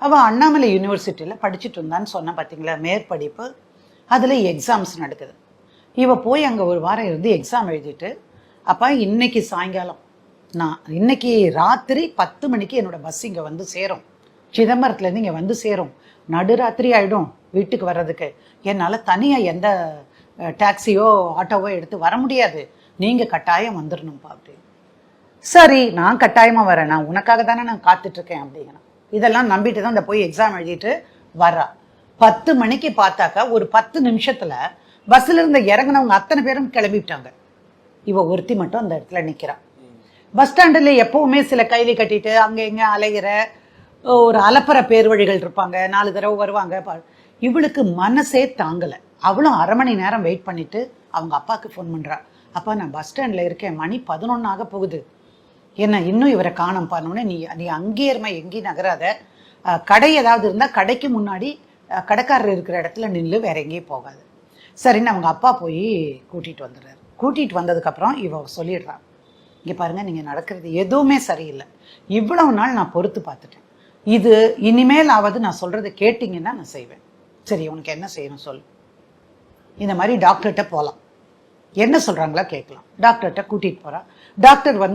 அவள் அண்ணாமலை யூனிவர்சிட்டியில் படிச்சுட்டு இருந்தான்னு சொன்ன பார்த்தீங்களா, மேற்படிப்பு. அதில் எக்ஸாம்ஸ் நடக்குது. இவ போய் அங்கே ஒரு வாரம் இருந்து எக்ஸாம் எழுதிட்டு, அப்போ இன்னைக்கு சாயங்காலம் இன்னைக்கு ராத்திரி 10 மணிக்கு என்னோட பஸ் இங்கே வந்து சேரும், சிதம்பரத்துலேருந்து இங்கே வந்து சேரும். நடுராத்திரி ஆகிடும் வீட்டுக்கு வர்றதுக்கு. என்னால் தனியாக எந்த டாக்ஸியோ ஆட்டோவோ எடுத்து வர முடியாது, நீங்கள் கட்டாயம் வந்துடணும்ப்பா அப்படி. சரி, நான் கட்டாயமாக வரேன், நான் உனக்காக தானே நான் காத்துட்ருக்கேன் அப்படிங்கிறேன். இதெல்லாம் நம்பிட்டு தான் இந்த போய் எக்ஸாம் எழுதிட்டு வரா. 10 மணிக்கு பார்த்தாக்கா ஒரு 10 நிமிஷத்தில் பஸ்ஸில் இருந்த இறங்கினவங்க அத்தனை பேரும் கிளம்பிவிட்டாங்க. இவ ஒருத்தி மட்டும் அந்த இடத்துல நிற்கிறான். பஸ் ஸ்டாண்டில் எப்போவுமே சில கைலி கட்டிட்டு அங்கே இங்கே அலைகிற ஒரு அலப்பற பேர் வழிகள் இருப்பாங்க, 4 தடவை வருவாங்க. இவளுக்கு மனசே தாங்கலை. அவளும் அரை மணி நேரம் வெயிட் பண்ணிவிட்டு அவங்க அப்பாவுக்கு ஃபோன் பண்ணுறா. அப்பா, நான் பஸ் ஸ்டாண்டில் இருக்கேன், மணி 11 ஆக போகுது, என்ன இன்னும் இவரை காணோம் பண்ணோன்னே, நீ அங்கேயே இருமா, எங்கேயும் நகராத, கடை ஏதாவது இருந்தால் கடைக்கு முன்னாடி கடைக்காரர் இருக்கிற இடத்துல நின்று, வேற எங்கேயும் போகாது. சரின்னு அவங்க அப்பா போய் கூட்டிகிட்டு வந்துடுறாரு. கூட்டிகிட்டு வந்ததுக்கப்புறம் இவ சொல்லிடுறான், இங்கே பாருங்கள், நீங்கள் நடக்கிறது எதுவுமே சரியில்லை, இவ்வளவு நாள் நான் பொறுத்து பார்த்துட்டேன், இது இனிமேலாவது நான் சொல்கிறத கேட்டிங்கன்னா நான் செய்வேன். சரி, உனக்கு என்ன செய்யணும் சொல். இந்த மாதிரி டாக்டர்கிட்ட போகலாம், என்ன சொல்கிறாங்களா கேட்கலாம். டாக்டர்கிட்ட கூட்டிகிட்டு போகிறா. டாக்டர் வந்து